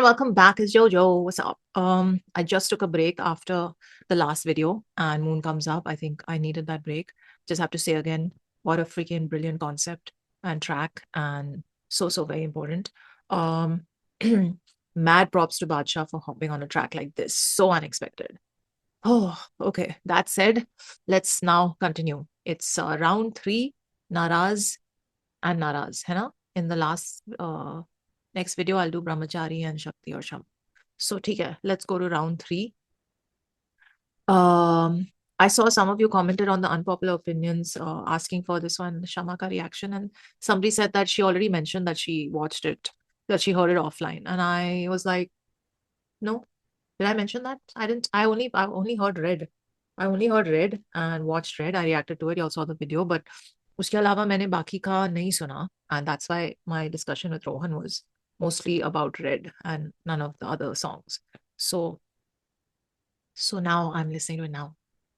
everyone, welcome back. It's Jojo. What's up? I just took a break after the last video and Moon comes up. I think I needed that break. Just have to say again, what a freaking brilliant concept and track, and so very important. Um Mad props to Badshah for hopping on a track like this. So unexpected. Oh, okay. That said, let's now continue. It's round three, Naraz and Naraz, है ना? In the last next video, I'll do Brahmachari and Shakti or Sham. So, ठीक है, let's go to round three. I saw some of you commented on the unpopular opinions asking for this one, Shama ka reaction, and somebody said that she already mentioned that she watched it, that she heard it offline, and I was like, no, did I mention that? I didn't. I only heard Red. I only heard Red and watched Red. I reacted to it. You all saw the video, but उसके अलावा मैंने बाकी का नहीं सुना, and that's why my discussion with Rohan was mostly about Red and none of the other songs. So now I'm listening to it now.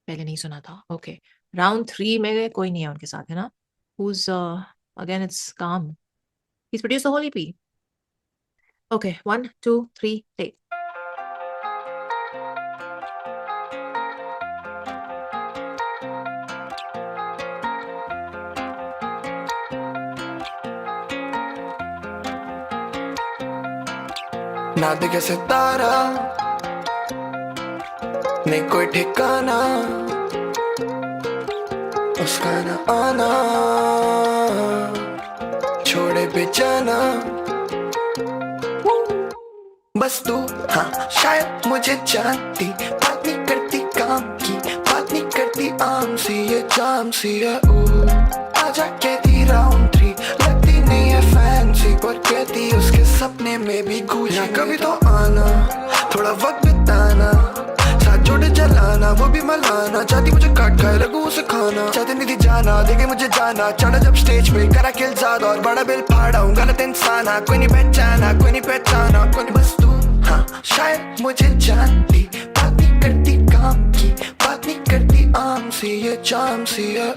पहले नहीं सुना था. Okay. Round 3 में कोई नहीं है उनके साथ, है ना? Who's again it's Calm. He's produced the whole EP. Okay, 1, 2, 3, play. ना दिखे सितारा नहीं कोई ठिकाना उसका न आना छोड़े बेचाना बस तू हाँ शायद मुझे जानती बात नहीं करती काम की बात नहीं करती आम सी ये जाम सी है आजा कहती राउंड 3 लगती नहीं है फैंसी पर कहती उसके सपने में भी गूंजी कभी तो आना थोड़ा वक्त बिताना साथ जोड़े जलाना वो भी मलाना चाहती मुझे काट खाए लगू उसे खाना चाहती नहीं थी जाना देखे मुझे जाना चढ़ा जब स्टेज पे करा खेल ज्यादा और बड़ा बिल फाड़ा हूँ गलत इंसान कोई नहीं पहचाना कोई नहीं पहचाना कोई नहीं बस तू हाँ शायद मुझे जानती बात नहीं करती काम की बात नहीं करती आम सी ये जाम सी है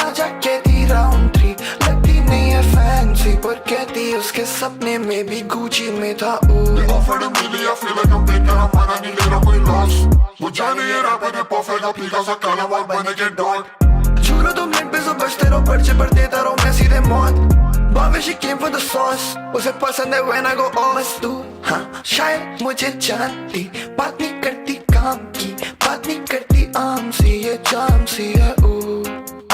आजा कहती राउंड 3 लगती नहीं है फैंसी पर कहती उसके सपने में भी गुची में था They offered a million, I feel like I'm big and I'm money, need little boy lost. With Johnny and I put the perfect up, because I can't walk when they get dark. झूलो तुम net पे जो बचते रहो पर्चे पर देता रहो मैं सीधे मौत बावे she came for the sauce उसे पसंद है when I go off बस तू हाँ शायद मुझे जानती बात नहीं करती काम की बात नहीं करती आम सी ये जाम सी है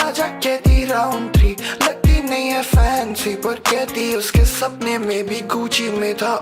आजा कहती राउंड 3 लगती नहीं है फैंसी पर कहती उसके सपने में भी गुची में था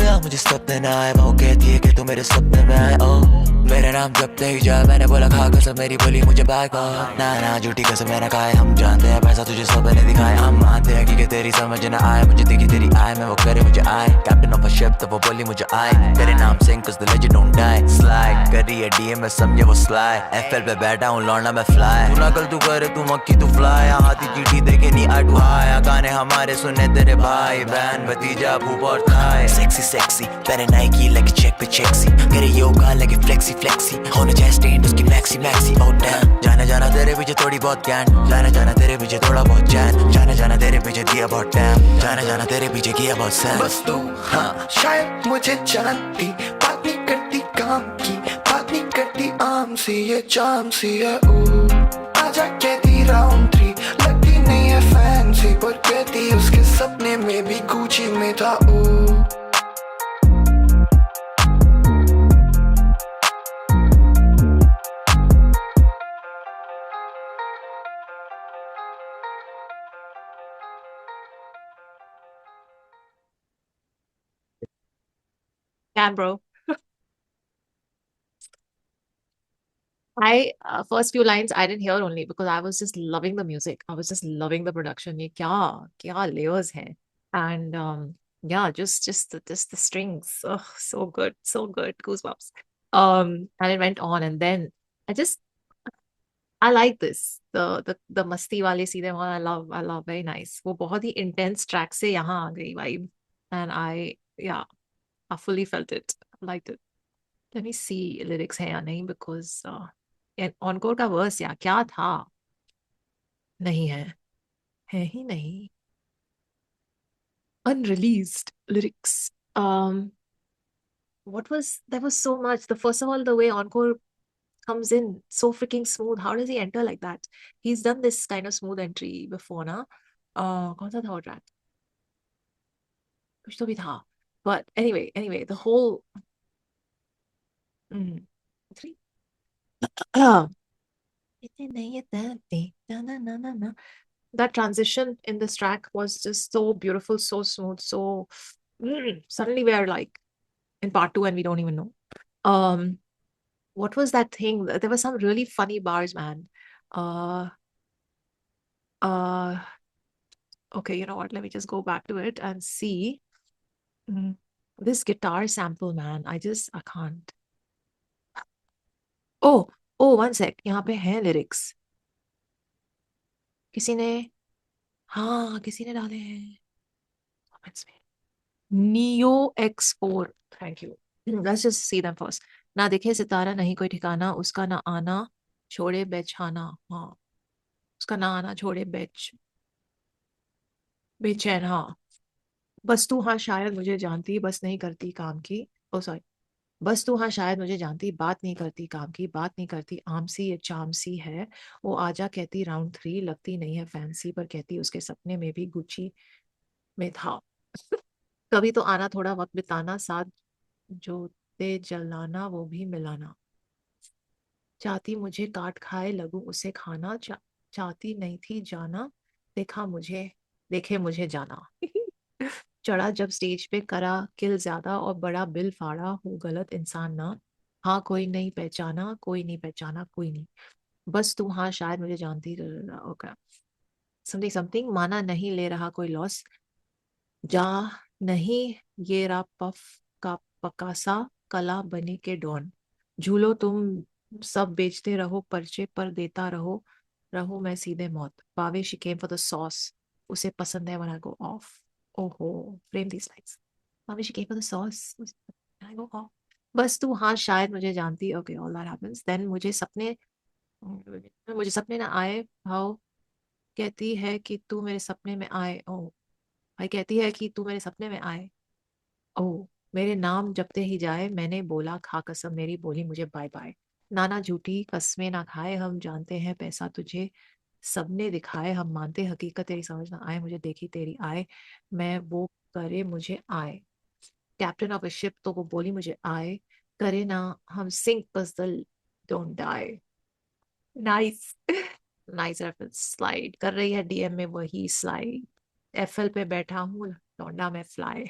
या मुझे सपने ना आए वो कहती है कि तू मेरे सपने में आए मेरा नाम जपते ही जा मैंने बोला खा कसम मेरी बोली मुझे बैक ना झूठी कसम मैंने कहा हम जानते हैं पैसा तुझे सबने दिखाए हम मानते हैं कि तेरी समझ ना आए मुझे दिखी तेरी आए मैं वो करे मुझे आए कैप्टन ऑफ अ शिप तो वो बोली मुझे आए तेरे नाम Singh cause the legend don't die slide करी है डीएम में समझे वो स्लाइड एफएल पे बैठा हूँ लौंडा मैं फ्लाई तू नकल तू करे तू मक्की तू फ्लाई हाथी चीटी देखे नहीं आई टू हाई गाने हमारे सुने तेरे भाई बहन भतीजा भूप और थाई सेक्सी पहने नाइकी लगे चेक पे चेक्सी करे योगा लगे फ्लेक्सी होने चाहे स्टैंड उसकी मैक्सी oh damn जाना तेरे पीछे थोड़ी बहुत कैन जाना तेरे पीछे थोड़ा बहुत चैन जाना तेरे पीछे दिया बहुत टाइम जाना तेरे पीछे किया बहुत सैन बस तू हाँ शायद मुझे जानती बात नहीं करती काम की बात नहीं करती आम सी ये जाम सी है आजा कहती राउंड 3 लगती नहीं है फैंसी पर कहती उसके सपने में भी गुची में था Can, bro. I first few lines I didn't hear only because I was just loving the music. I was just loving the production. ये क्या layers हैं, and yeah, just the strings. Oh, so good, so good. Goosebumps. And it went on, and then I like this. The मस्ती वाले सीधे वहाँ I love very nice. वो बहुत ही intense track से यहाँ आ गई vibe, and I fully felt it. I liked it. Let me see lyrics है या नहीं because encore का verse या क्या था, नहीं है ही नहीं, unreleased lyrics. there was so much. The first of all, the way Encore comes in so freaking smooth. How does he enter like that? He's done this kind of smooth entry before, ना? कौन सा था वो track? कुछ तो भी था. But anyway, the whole mm, three. That transition in this track was just so beautiful, so smooth, so suddenly we are like in part 2 and we don't even know. What was that thing? There were some really funny bars, man. Uh, uh, okay, you know what? Let me just go back to it and see. Mm, This guitar sample, man. I can't. Oh, oh, one sec. यहाँ पे हैं lyrics. किसी ने, हाँ, किसी ने डाले हैं comments में. Neo X4. Thank you. Let's just see them first. ना दिखे सितारा नहीं कोई ठिकाना, उसका ना आना छोड़े बेचाना. हाँ, उसका ना आना छोड़े बेचैन. हाँ, बस तू हाँ शायद मुझे जानती बस नहीं करती काम की. ओ सॉरी. बस तू हाँ शायद मुझे जानती बात नहीं करती काम की, बात नहीं करती आमसी ये चामसी है. वो आजा कहती राउंड 3 लगती नहीं है फैंसी, पर कहती उसके सपने में भी गुच्ची में था. कभी तो आना थोड़ा वक्त बिताना, साथ जो ते जलाना वो भी मिलाना. चाहती मुझे काट खाए लगूं उसे खाना, चाहती नहीं थी जाना, देखे मुझे जाना. चढ़ा जब स्टेज पे करा किल ज्यादा और बड़ा बिल फाड़ा, हो गलत इंसान ना. हाँ कोई नहीं पहचाना, कोई नहीं पहचाना, कोई नहीं. बस तू हाँ शायद मुझे जानती. ओके, समथिंग समथिंग माना नहीं ले रहा कोई लॉस, जा नहीं ये रा पफ का पकासा, कला बने के डॉन. झूलो तुम सब बेचते रहो, पर्चे पर देता रहो, रहो मैं सीधे मौत. पावे she came for the sauce, उसे पसंद है when I go off. ओहो, फ्रेम these lines. पावे she came for the sauce, I go off. बस तू हाँ शायद मुझे जानती. Okay, all that happens. Then मुझे सपने ना आए भाव, कहती है कि तू मेरे सपने में आए. ओ भाई, कहती है कि तू मेरे सपने में आए. ओ, मेरे नाम जपते ही जाए, मैंने बोला खा कसम मेरी, बोली मुझे बाय बाय. नाना झूठी कस्में ना खाए, हम जानते हैं पैसा तुझे सबने दिखाए, हम मानते हकीकत तेरी समझ ना आए, मुझे देखी तेरी आए, मैं वो करे मुझे आए. कैप्टन ऑफ अ शिप तो वो बोली मुझे आए, करे ना हम सिंक बस द don't die. Nice. Nice reference. Slide कर रही है डीएम में वही स्लाइड. एफएल पे बैठा हूँ लौंडा मैं फ्लाई.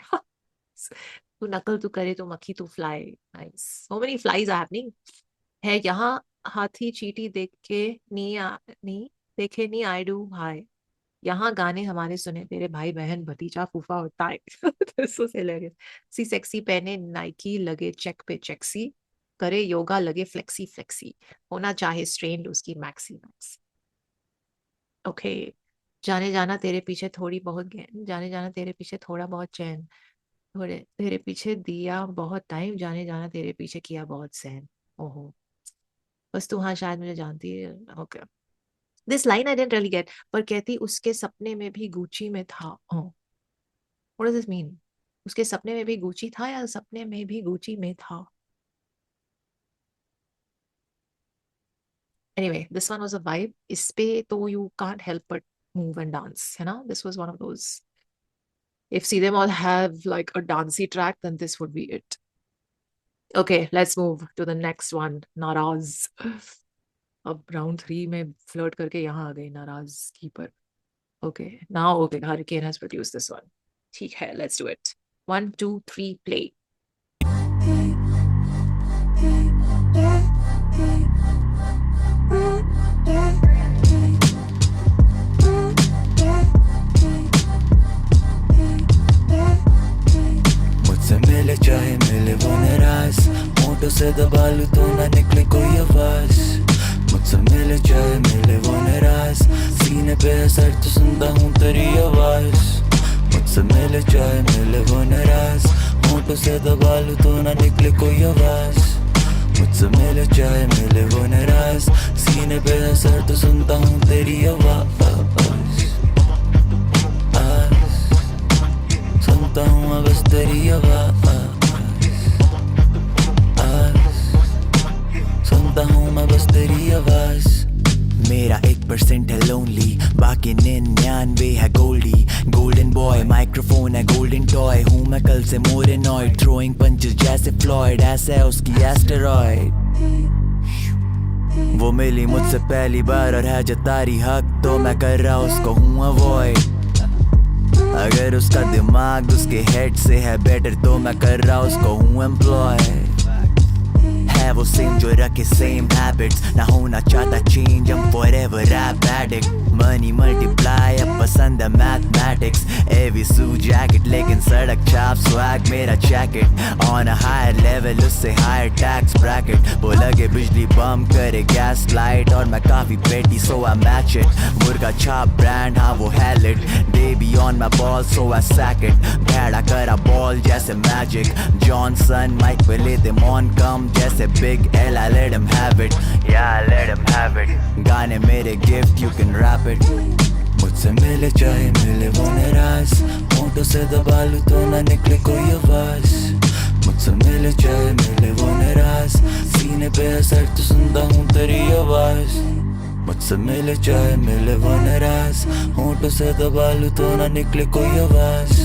तू नकल तू करे तो मक्खी तू fly. Nice. So many flies are happening है यहाँ. हाथी चींटी नी देखे नी आई डू हाय. यहाँ गाने हमारे सुने तेरे भाई बहन भतीजा फूफा और ताई. This was hilarious. सी सेक्सी पहने नाइकी लगे चेक पे चेक्सी, करे योगा लगे फ्लेक्सी फ्लेक्सी, होना चाहे स्ट्रेन्ड उसकी मैक्सी मैक्स. ओके. जाने जाना तेरे पीछे थोड़ी बहुत गैन, जाने जाना तेरे पीछे थोड़ा बहुत चैन, थोड़े तेरे पीछे दिया बहुत टाइम, जाने जाना तेरे पीछे किया बहुत सहन. ओहो, बस तू हाँ शायद मुझे जानती है. Okay, this line I didn't really get. पर कहती उसके सपने में भी गुची में था. What does this mean? उसके सपने में भी गुची था या सपने में भी गुची में था? Anyway, this one was a vibe. इस पे तो you can't help but move and dance, है ना? This was one of those. If See Them All have like a dancey track, then this would be it. Okay, let's move to the next one. नाराज. अब round 3 में flirt करके यहाँ आ गई नाराज की पर. Okay, now okay, Hurricane has produced this one. ठीक है, let's do it. 1, 2, 3, play. मुझसे मिले चाहे मिले वो नाराज, होठों से दबा लूं तो ना निकले कोई आवाज. मुझसे मिले चाहे मिले वो नाराज, सीने पे असर तो सुनता हूँ तेरी आवाज. मुझसे मिले चाहे मिले वो नाराज, होठों से दबा लूं तो ना निकले कोई आवाज. मुझसे मिले चाहे मिले वो नाराज, सीने पे असर तो सुनता हूँ तेरी आवाज. सुनता हूँ बस तेरी आवाज. मेरा 1% है लोनली, बाकी 99 है गोल्डी। गोल्डन बॉय माइक्रोफोन है गोल्डन टॉय, हूँ मैं कल से मोर एनॉयड, थ्रोइंग पंचेस जैसे फ्लॉयड, ऐसे है उसकी एस्टेरॉयड। वो मिली मुझसे पहली बार और है जतारी हक, तो मैं कर रहा उसको हूँ अवॉइड। अगर उसका दिमाग उसके हेड से है बेटर, तो मैं कर रहा उसको हूँ एम्प्लॉय। है वो सेम जो रखे सेम हैबिट्स, ना होना चाहता change, I'm forever rap addict। Money multiply अब पसंद है मैथमेटिक्स, एवी सू जैकेट लेकिन सड़क छाप स्वैग मेरा jacket. On a higher level उससे हायर टैक्स ब्रैकेट, वो लगे बिजली बम करे गैस लाइट, और मैं काफी पेटी सो आई मैच इट। मुर्गा छाप ब्रांड हाँ वो हैलिट, baby on my ball so I sack it. भेड़ा करा बॉल जैसे मैजिक, जॉनसन माइक पे ले दे मॉन कम जैसे Big L, I let him have it, yeah I let him have it। गाने मेरे gift, you can rap it। मुझसे मिले चाहे मिले वो निराश, होंठों से दबा लूं तो ना निकले कोई आवाज। मुझसे मिले चाहे मिले वो निराश, सीने पे असर तो सुनता हूँ तेरी आवाज। मुझसे मिले चाहे मिले वो निराश, होंठों से दबा लूं तो ना निकले कोई आवाज।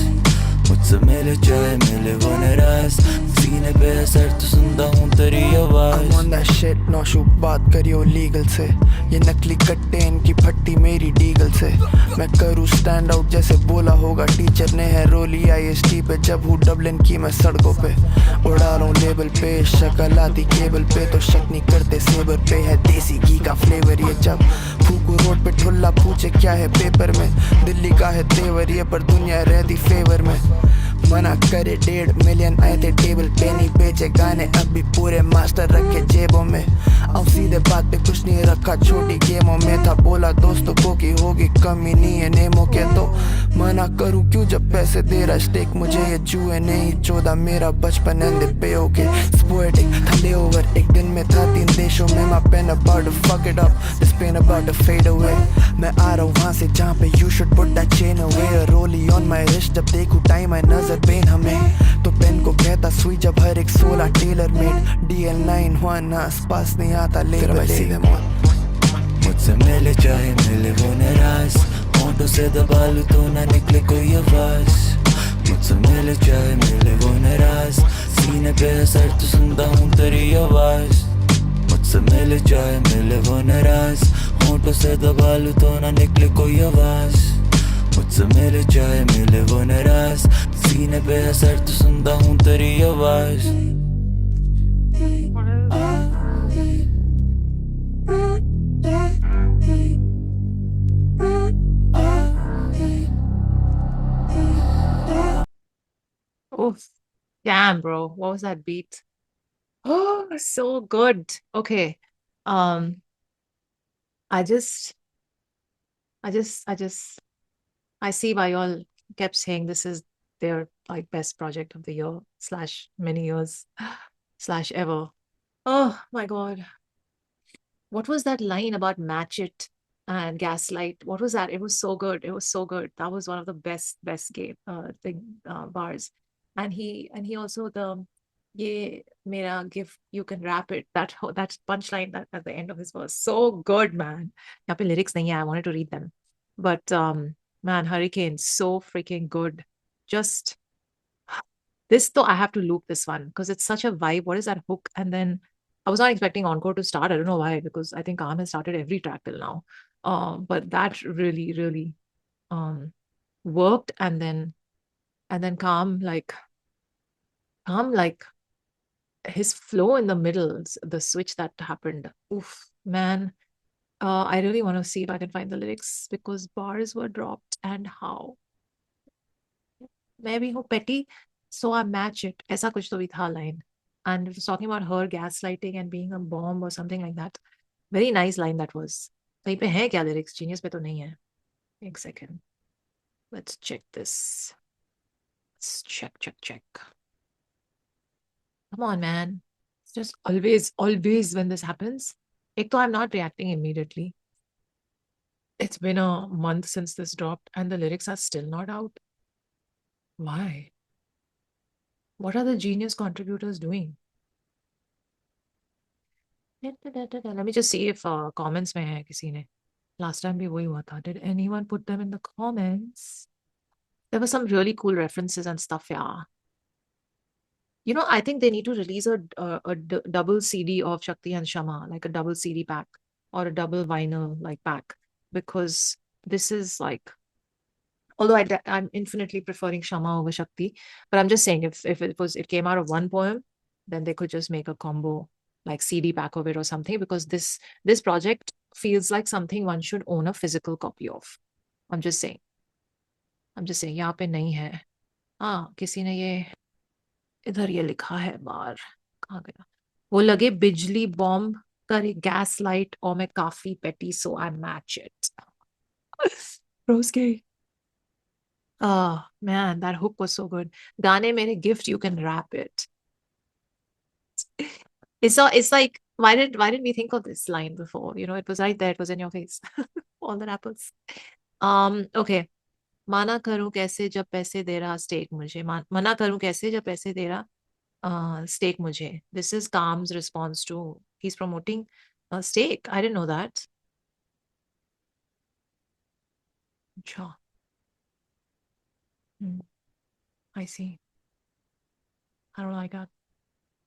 मुझसे मिले चाहे मिले वो निराश, सीने पे असर तो सुनता हूँ तेरी आवाज। I'm on that shit, नौशू बात करियो लीगल से, ये नकली कट्टे इनकी फट्टी मेरी डीगल से। मैं करूँ स्टैंड आउट जैसे बोला होगा टीचर ने, है रोली IST पे जब हूँ डबलिन की मैं सड़कों पे। उड़ा रहा हूँ लेबल पे शक्ल आती केबल पे, तो शक नहीं करते सेबर पे है देसी घी का फ्लेवर। ये जब फूकू रोड पे ठुल्ला पूछे क्या है पेपर में, दिल्ली का है तेवर ये पर दुनिया रहती फेवर में। मना करे 1.5 मिलियन आए थे टेबल पे, नहीं बेचे गाने अभी पूरे मास्टर रखे जेबों में। अब सीधे बात पे कुछ नहीं रखा छोटी गेमों में, था बोला दोस्तों को कि होगी कमी नहीं है नेमों के, तो मना करूं क्यों जब पैसे दे रहा स्टेक मुझे ये जुए नहीं 14 मेरा बचपन एंड पे ओके स्पोएटिक थले ओवर। एक दिन में था 3 देशों में, my pen about to fuck it up, this pain about to fade away। मैं आ रहा हूँ वहाँ से जहाँ पे you should put that chain away, rollie on my wrist जब देखूं टाइम है नजर पेन हमें, तो पेन को कहता सुई जब हर एक 16 टेलर मेड। DL9 हुआ ना आसपास नहीं आता लेबर सीधे मौत। मुझसे मिले चाहे मिले वो निराश, होंठों से दबा लूं तो ना निकले कोई आवाज। मुझसे मिले चाहे मिले वो निराश, सीने पे असर तो सुनता हूँ तेरी आवाज। मुझसे मिले चाहे मिले वो निराश, होंठों से दबा लूं तो ना निकले कोई आवाज। मुझसे मिले चाहे मिले वो निराश, सीने पे असर तो सुनता हूँ तेरी आवाज। Oh, damn, bro. What was that beat? Oh, so good. Okay. Um, I just, I just, I just, I see why y'all kept saying this is their like best project of the year slash many years slash ever. Oh my God. What was that line about match it and gaslight? What was that? It was so good. It was so good. That was one of the best game thing bars. And he also the ये मेरा gift you can wrap it, that punchline that at the end of his verse, so good, man. यहाँ पे lyrics नहीं है, I wanted to read them, but man, Hurricane, so freaking good. Just this though, I have to loop this one because it's such a vibe. What is that hook? And then I was not expecting Encore to start. I don't know why, because I think Calm has started every track till now. But that really, really um worked. And then Calm like his flow in the middle, the switch that happened. Oof, man. I really want to see if I can find the lyrics because bars were dropped and how. मैं भी हूँ petty, so I match it. ऐसा कुछ तो भी था line. And it was talking about her gaslighting and being a bomb or something like that. Very nice line that was. कहीं पे है क्या lyrics? Genius पे तो नहीं है. एक second. Let's check this. Let's check. Come on, man. It's just always when this happens. एक तो I'm not reacting immediately. It's been a month since this dropped and the lyrics are still not out. Why? What are the genius contributors doing? Let me just see if comments में है किसी ने. Last time भी वही हुआ था. Did anyone put them in the comments? There were some really cool references and stuff, yeah. You know, I think they need to release a double CD of Shakti and Shama, like a double CD pack or a double vinyl like pack, because this is like, although I'm infinitely preferring Shama over Shakti, but I'm just saying if it came out of one poem, then they could just make a combo like CD pack of it or something, because this project feels like something one should own a physical copy of. I'm just saying. यहाँ पे नहीं है. हाँ, किसी ने ये इधर ये लिखा है बाहर. कहाँ गया वो? लगे बिजली बॉम्ब करे गैस लाइट और मैं काफी पेटी सो आई मैच इट. रोज गई. Oh man, that hook was so good. Gaane mere gift, you can rap it. It's like why didn't we think of this line before? You know, it was right there, it was in your face. All the rappers. Okay. माना करूं कैसे जब पैसे दे रहा stake मुझे. मना करूं कैसे जब पैसे दे रहा स्टेक मुझे. This is Kam's response to he's promoting a steak. I didn't know that. अच्छा. I see. I don't like that.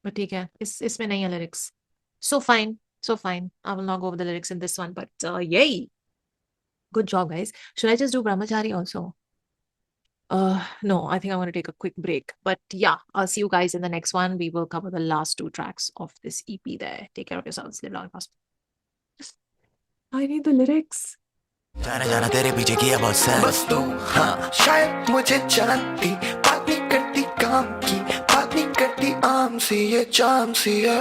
But ठीक है, इसमें नहीं है lyrics. So fine. I will not go over the lyrics in this one, but yay. Good job, guys. Should I just do Brahmachari also? No, I think I'm going to take a quick break. But yeah, I'll see you guys in the next one. We will cover the last 2 tracks of this EP there. Take care of yourselves. Live long and prosper. I need the lyrics. जाना जाना तेरे पीछे किया बहुत San. बस तू हाँ शायद मुझे जानती, बात नहीं करती काम की, बात नहीं करती आम सी ये जाम सी है.